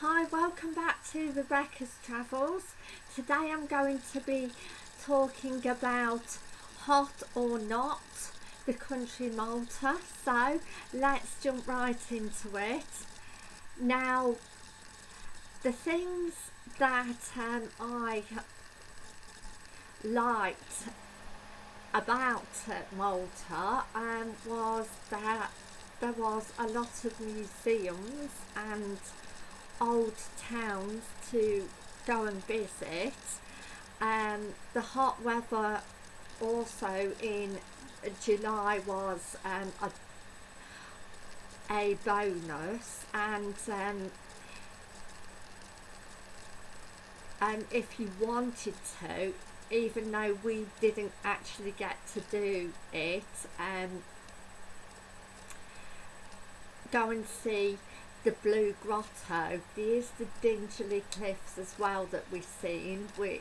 Hi, welcome back to Rebecca's Travels. Today I'm going to be talking about hot or not, the country Malta. So let's jump right into it. Now, the things that I liked about Malta was that there was a lot of museums and old towns to go and visit. The hot weather also in July was a bonus, and if you wanted to, even though we didn't actually get to do it, go and see the Blue Grotto. There's the Dingley Cliffs as well that we've seen, which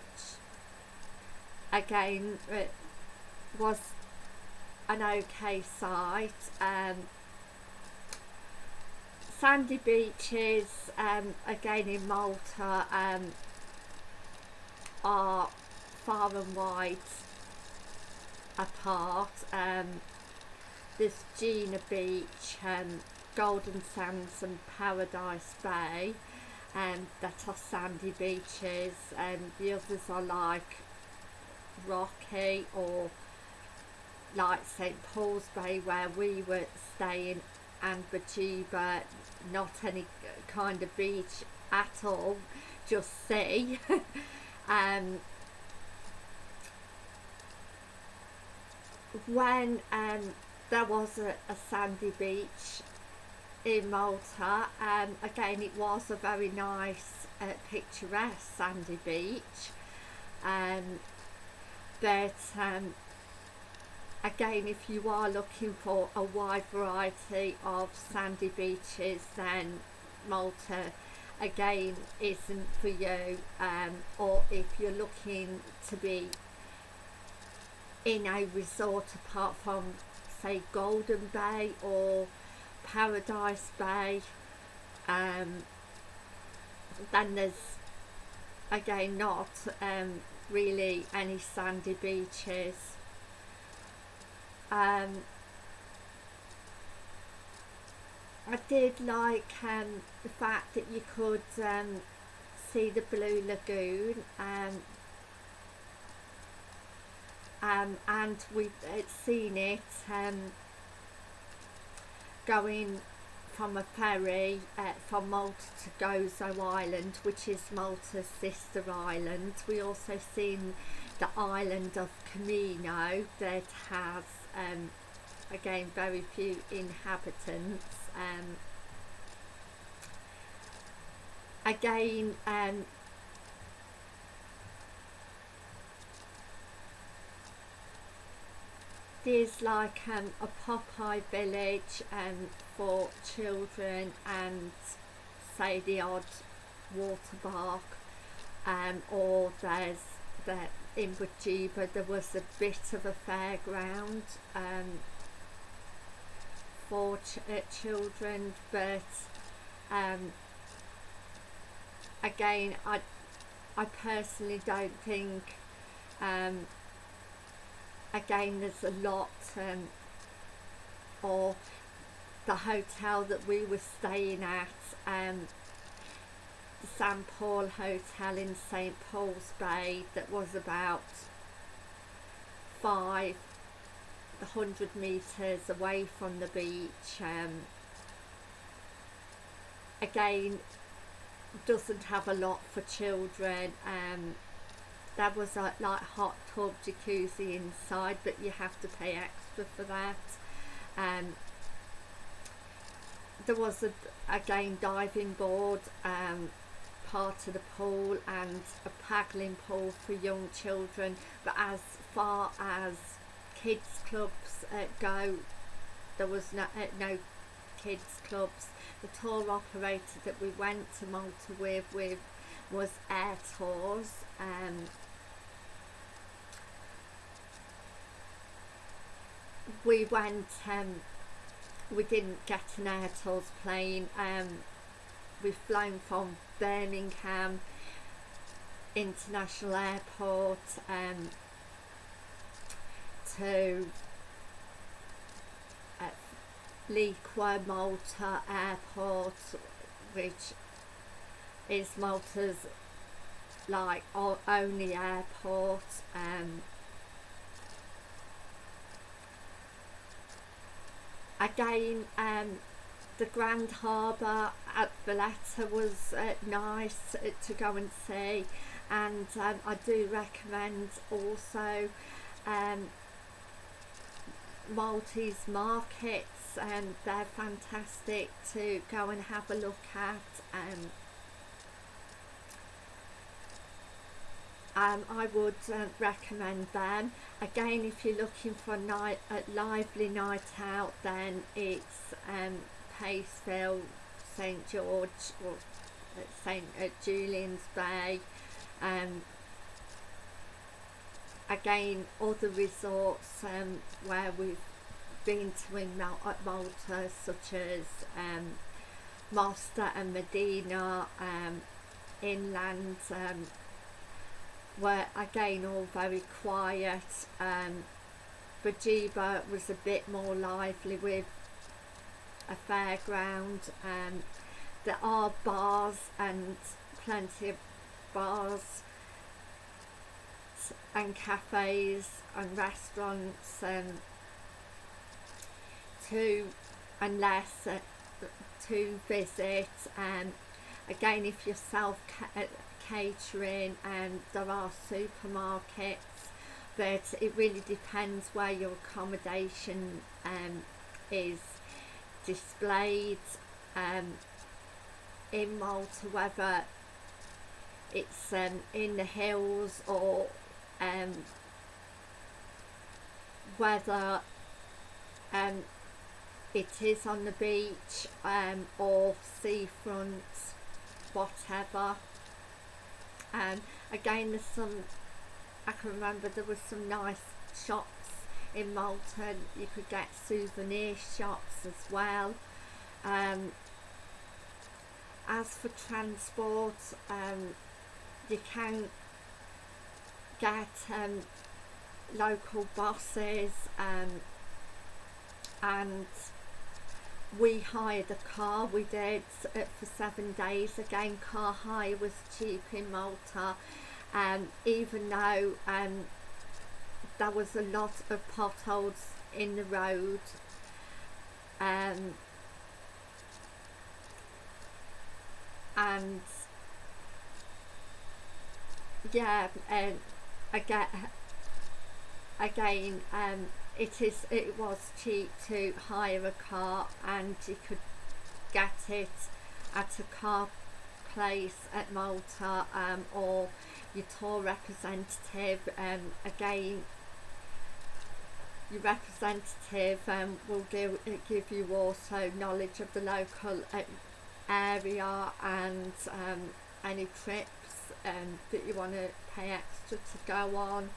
again was an okay sight. Sandy beaches again in Malta are far and wide apart. There's Gina Beach, Golden Sands and Paradise Bay, that are sandy beaches, and the others are like rocky, or like St Paul's Bay where we were staying, and Bajiba, not any kind of beach at all, just sea. When there was a sandy beach in Malta, again it was a very nice picturesque sandy beach, but again, if you are looking for a wide variety of sandy beaches, then Malta again isn't for you, or if you're looking to be in a resort apart from, say, Golden Bay or Paradise Bay, then there's again not really any sandy beaches. I did like the fact that you could see the Blue Lagoon, and we've seen it going from a ferry from Malta to Gozo Island, which is Malta's sister island. We also seen the island of Camino that has again very few inhabitants. Again, there's like a Popeye village for children, and say the odd water park, or there's that in Bajiba there was a bit of a fairground for children, but again I personally don't think, again there's a lot, or the hotel that we were staying at, the St Paul Hotel in St Paul's Bay, that was about 500 metres away from the beach, again doesn't have a lot for children. There was a like hot tub jacuzzi inside, but you have to pay extra for that. There was again diving board part of the pool, and a paddling pool for young children, but as far as kids clubs go, there was no kids clubs. The tour operator that we went to Malta with was Air Tours. We went, we didn't get an Air Tours plane, we've flown from Birmingham International Airport to Liqua Malta Airport, which is Malta's like only airport. Again, the Grand Harbour at Valletta was nice to go and see, and I do recommend also Maltese markets, and they're fantastic to go and have a look at. I would recommend them. Again, if you're looking for a lively night out, then it's Paceville, St George, or St Julian's Bay. Again, other resorts where we've been to in Malta, such as Mosta and Medina, inland, were again all very quiet. Bajiba was a bit more lively with a fairground. There are bars, and plenty of bars and cafes and restaurants to visit. Again, if you're catering, and there are supermarkets, but it really depends where your accommodation is displayed in Malta, whether it's in the hills or whether it is on the beach or seafront, whatever. Again, there's some, I can remember there was some nice shops in Malta. You could get souvenir shops as well. As for transport, you can get local buses, and we hired a car. We did for 7 days. Again, car hire was cheap in Malta, even though there was a lot of potholes in the road. And yeah, again, it was cheap to hire a car, and you could get it at a car place at Malta, or your tour representative. Again, your representative will give you also knowledge of the local area, and any trips that you want to pay extra to go on.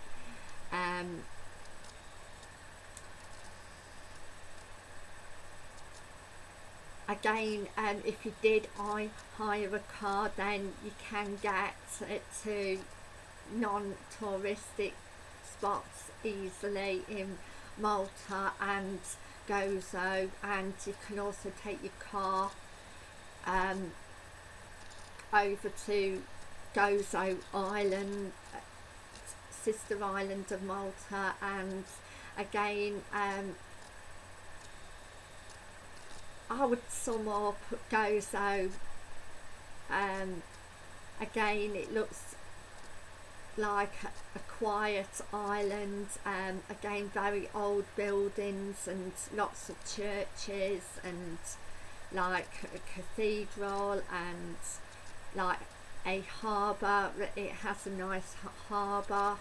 Again, if you did hire a car, then you can get it to non-touristic spots easily in Malta and Gozo, and you can also take your car over to Gozo Island, sister island of Malta. And again, I would sum up Gozo. Again, it looks like a quiet island, again very old buildings and lots of churches and like a cathedral and like a harbour. It has a nice harbour.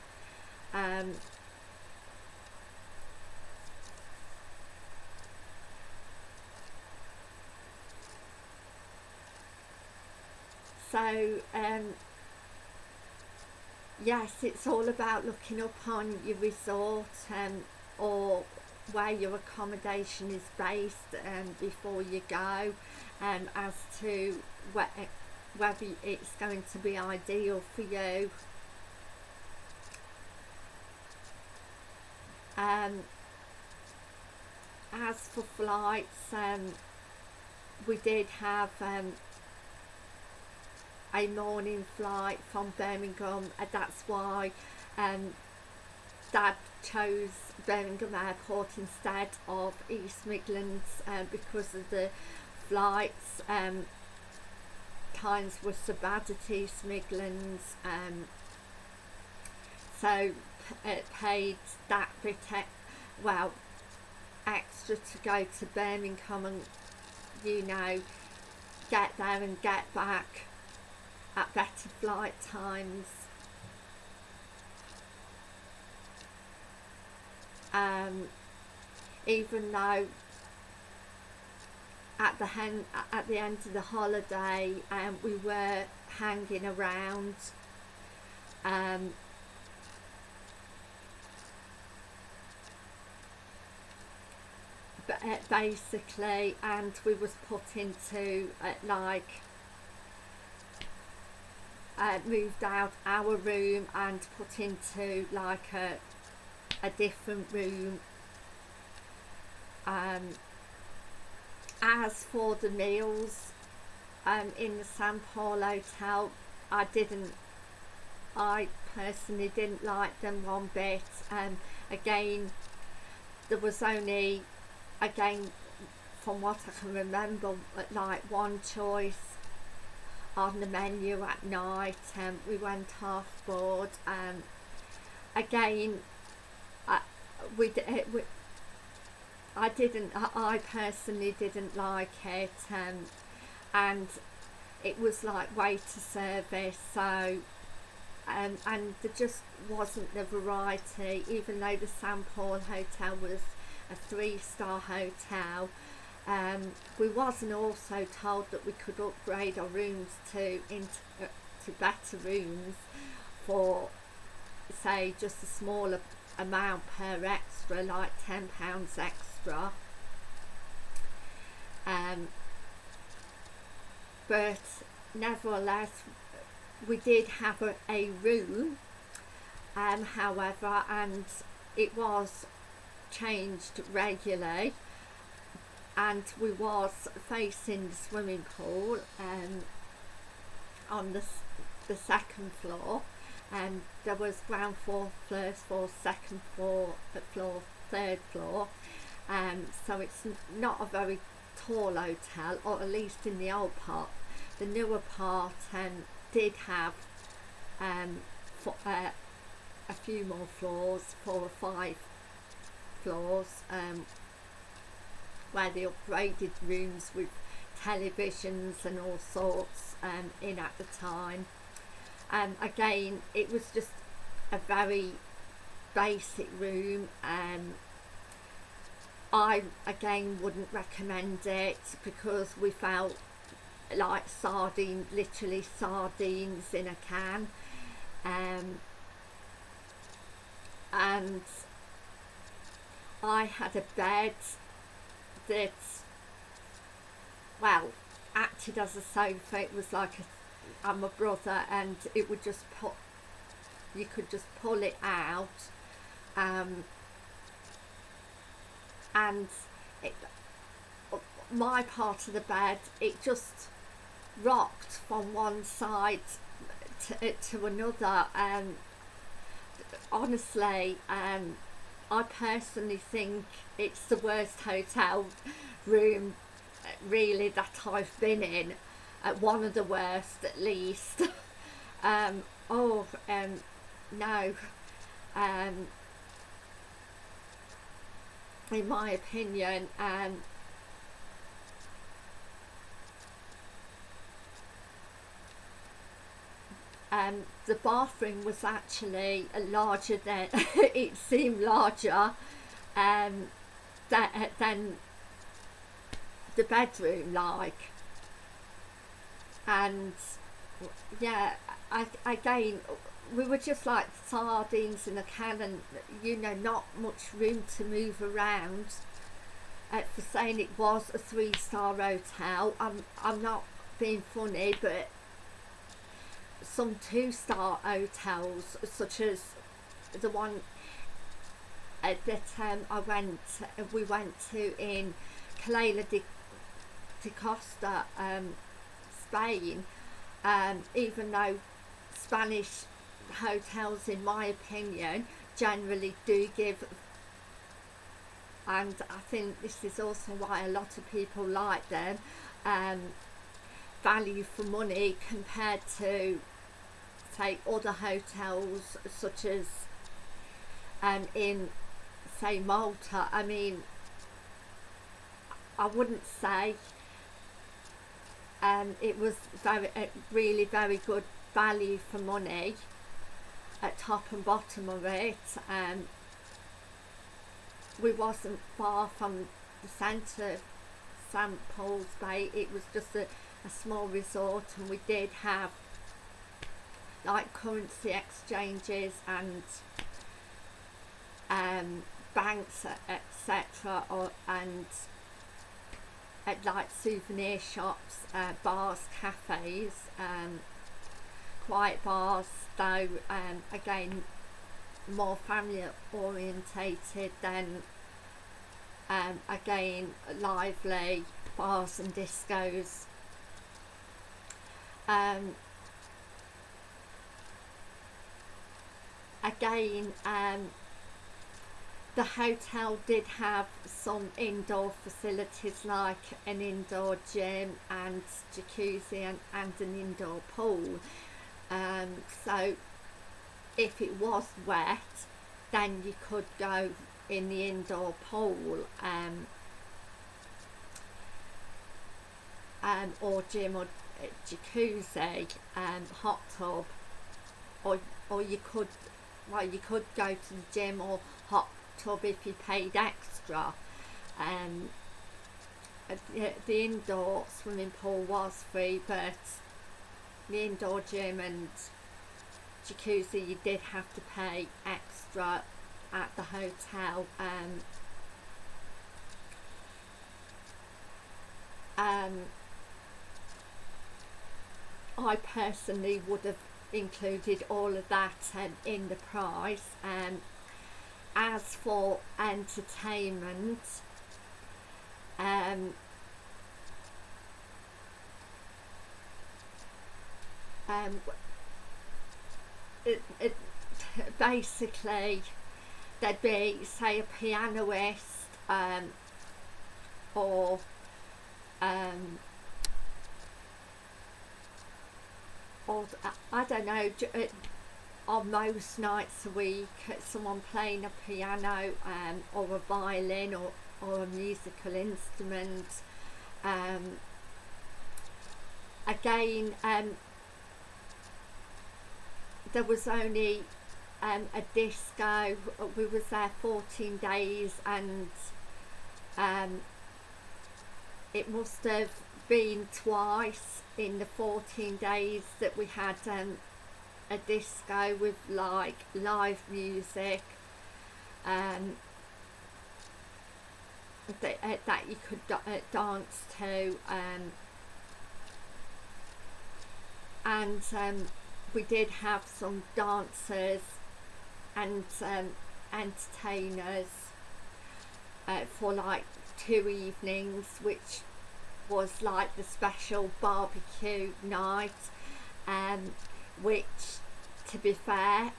So yes, it's all about looking up on your resort or where your accommodation is based before you go, as to whether it's going to be ideal for you. As for flights, we did have a morning flight from Birmingham, and that's why Dad chose Birmingham Airport instead of East Midlands, because of the flights times were so bad at East Midlands, so it paid that bit extra to go to Birmingham and, you know, get there and get back at better flight times. Even though at the end of the holiday we were hanging around, basically, and we was put into moved out our room and put into like a different room. As for the meals in the St Paul Hotel, I personally didn't like them one bit. Again, there was only, from what I can remember, like one choice on the menu at night. We went half board. Again, I personally didn't like it, and it was like waiter service, so and there just wasn't the variety. Even though the St Paul Hotel was a 3-star hotel, we wasn't also told that we could upgrade our rooms to better rooms for, say, just a smaller amount per extra, like £10 extra. But nevertheless, we did have a room, however, and it was changed regularly, and we was facing the swimming pool on the second floor, and there was ground floor, first floor, second floor, third floor, so it's not a very tall hotel, or at least in the old part. The newer part did have a few more floors, 4 or 5 floors, where they upgraded rooms with televisions and all sorts in at the time. Again, it was just a very basic room. I again wouldn't recommend it, because we felt like literally sardines in a can, and I had a bed that, well, acted as a sofa. It was like I'm a brother, and it would just you could just pull it out, and my part of the bed, it just rocked from one side to another. Honestly, I personally think it's the worst hotel room really that I've been in, one of the worst at least. No, in my opinion, the bathroom was actually larger than it seemed larger than the bedroom, and yeah, again, we were just like sardines in a can, and, you know, not much room to move around. for saying it was a 3-star hotel. I'm not being funny, but some 2-star hotels, such as the one that we went to in Calella de Costa, Spain, even though Spanish hotels, in my opinion, generally do give, and I think this is also why a lot of people like them, value for money compared to, say, other hotels such as in, say, Malta. I mean, I wouldn't say it was really very good value for money at top and bottom of it. We wasn't far from the centre of St Paul's Bay. It was just a small resort, and we did have like currency exchanges and banks, etc., and at like souvenir shops, bars, cafes, quiet bars, though again more family orientated than again lively bars and discos. Again, the hotel did have some indoor facilities like an indoor gym and jacuzzi and an indoor pool. So if it was wet, then you could go in the indoor pool, or gym, or jacuzzi, hot tub, or you could go to the gym or hot tub if you paid extra. The indoor swimming pool was free, but the indoor gym and jacuzzi you did have to pay extra at the hotel. I personally would have included all of that in the price. As for entertainment, it basically there'd be, say, a pianist, or I don't know, on most nights a week, someone playing a piano, or a violin, or a musical instrument. Again, there was only a disco. We was there 14 days, and it must have been twice in the 14 days that we had a disco with like live music, that you could dance to, and we did have some dancers and entertainers for like 2 evenings, which was like the special barbecue night, which, to be fair,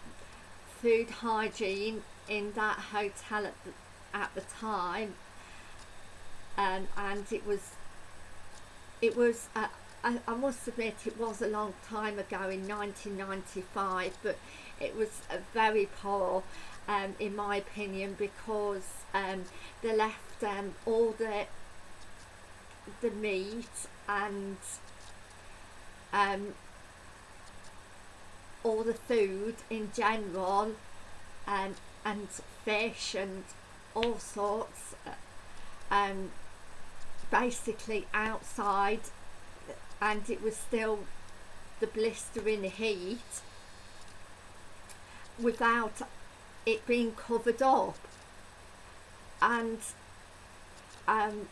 food hygiene in that hotel at the time, and it was I must admit it was a long time ago, in 1995, but it was very poor, in my opinion, because they left all the meat and all the food in general, and fish and all sorts, basically outside, and it was still the blistering heat without it being covered up. And um,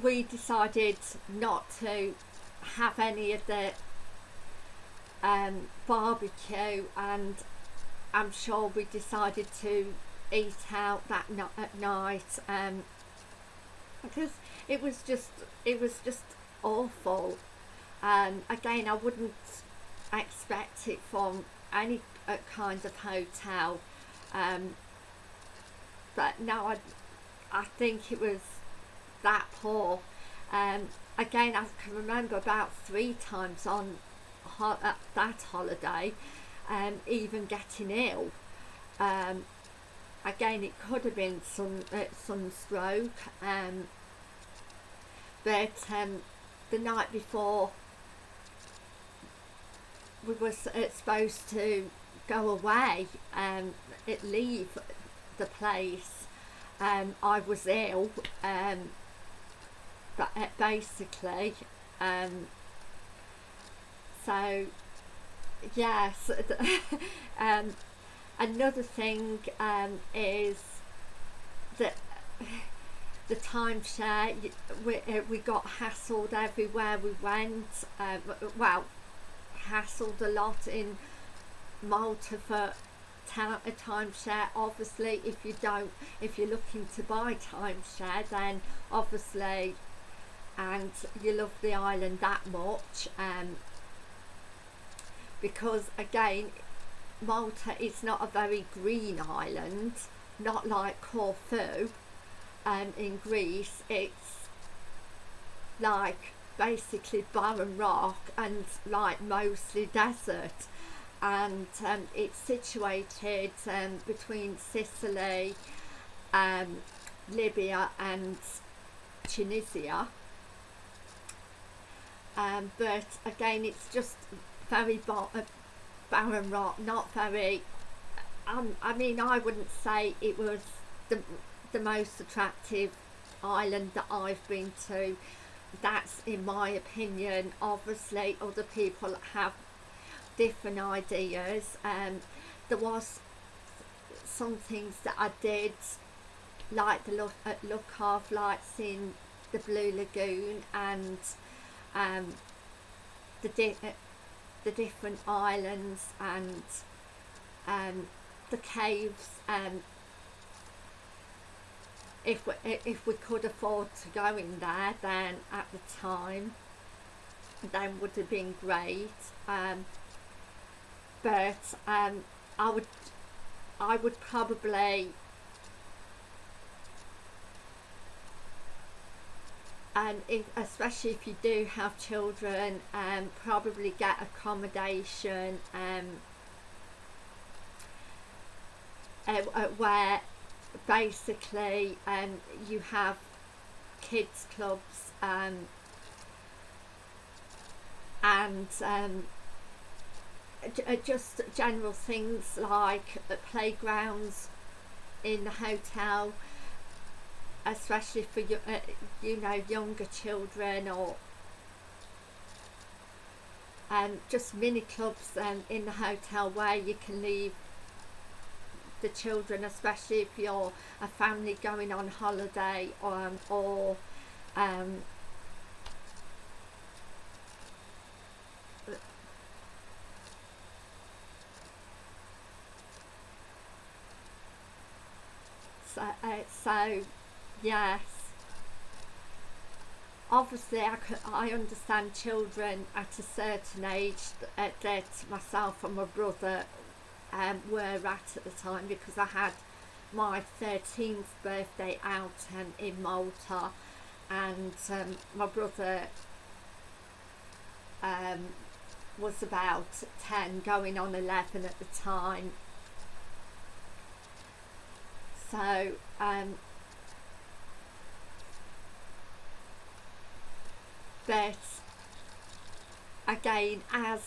we decided not to have any of the barbecue, and I'm sure we decided to eat out that at night, because it was just awful. Again, I wouldn't expect it from any kind of hotel, but no, I think it was that poor. Again, I can remember about 3 times on that holiday, even getting ill. Again, it could have been some stroke, but the night before we were supposed to go away and leave the place, I was ill, but basically, so yes. Another thing is that the timeshare, we got hassled everywhere we went. Well, hassled a lot in Malta for a timeshare. Obviously, if you're looking to buy timeshare, then obviously, and you love the island that much, because again, Malta is not a very green island, not like Corfu in Greece. It's like basically barren rock and like mostly desert, and it's situated between Sicily, Libya and Tunisia, but again, it's just very barren rock, not very, I mean, I wouldn't say it was the most attractive island that I've been to. That's in my opinion. Obviously other people have different ideas. There was some things that I did like the look of, like seeing the Blue Lagoon and the different islands and the caves, if we could afford to go in there, then at the time, then would have been great. But I would probably especially if you do have children, probably get accommodation where basically you have kids clubs and just general things like playgrounds in the hotel, especially for younger children, or just mini clubs in the hotel where you can leave the children, especially if you're a family going on holiday, or so yes, obviously I understand children at a certain age that myself and my brother were at the time, because I had my 13th birthday out in Malta, and my brother was about 10 going on 11 at the time. So but again, as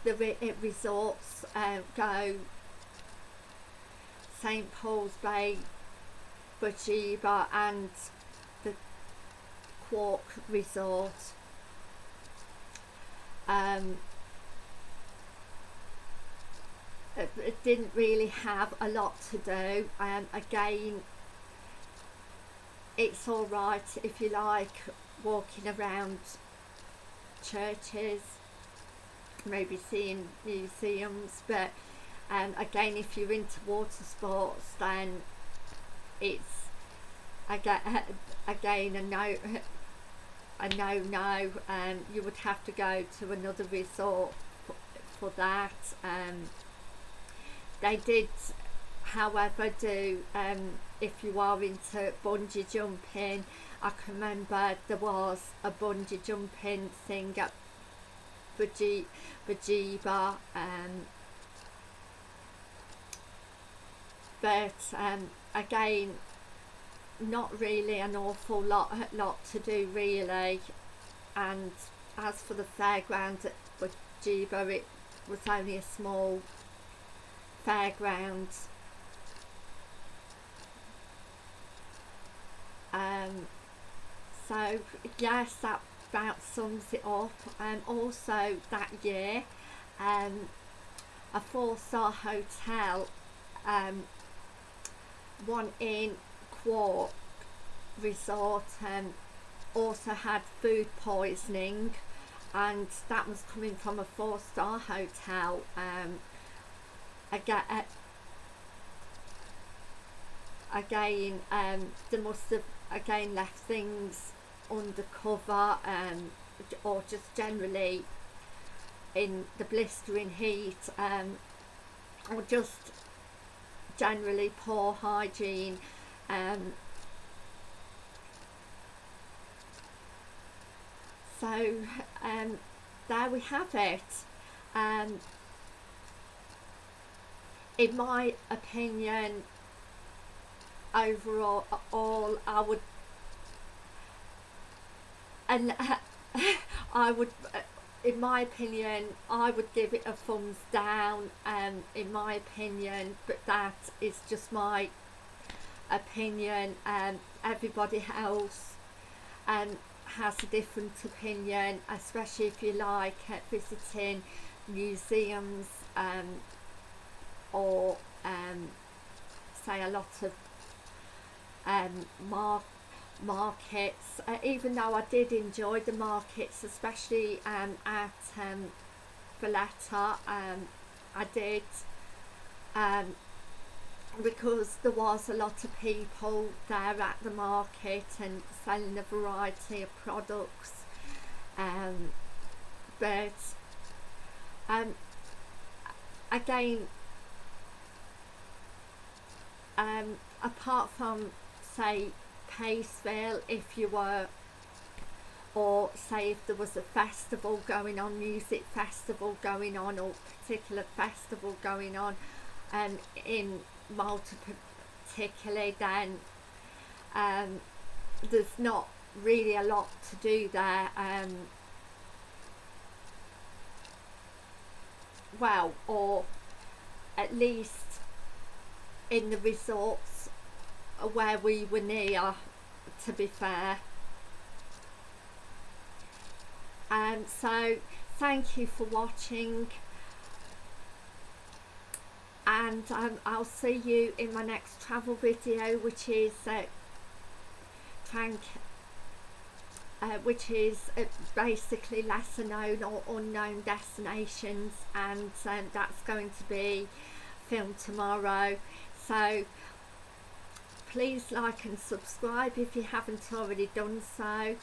the resorts go, St Paul's Bay, Bujiba and the Quark Resort, it didn't really have a lot to do. Again, it's all right if you like walking around churches, maybe seeing museums, but again, if you're into water sports, then it's again a no. You would have to go to another resort for that. They did, however, do if you are into bungee jumping. I can remember there was a bungee jumping thing at Bajiba, but again, not really an awful lot to do really. And as for the fairground at Bajiba, it was only a small fairground. So yes, that about sums it up. Also that year, a 4-star hotel, one in Quark resort, also had food poisoning, and that was coming from a 4-star hotel. Again, they must have again left things undercover, or just generally in the blistering heat, or just generally poor hygiene. So there we have it. In my opinion, overall, I would, and in my opinion, I would give it a thumbs down. In my opinion, but that is just my opinion. Everybody else has a different opinion, especially if you like visiting museums, or say a lot of markets, even though I did enjoy the markets, especially at Valletta. I did, because there was a lot of people there at the market and selling a variety of products, but again, apart from say Paceville, if you were, or say if there was a festival going on, music festival going on, or particular festival going on in Malta particularly, then there's not really a lot to do there. Well, or at least in the resorts where we were near, to be fair. So thank you for watching, and I'll see you in my next travel video, which is basically lesser known or unknown destinations, and that's going to be filmed tomorrow. So please like and subscribe if you haven't already done so,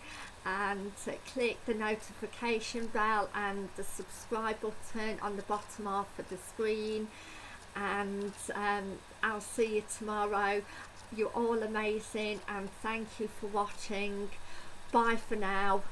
and click the notification bell and the subscribe button on the bottom half of the screen, and I'll see you tomorrow. You're all amazing, and thank you for watching. Bye for now.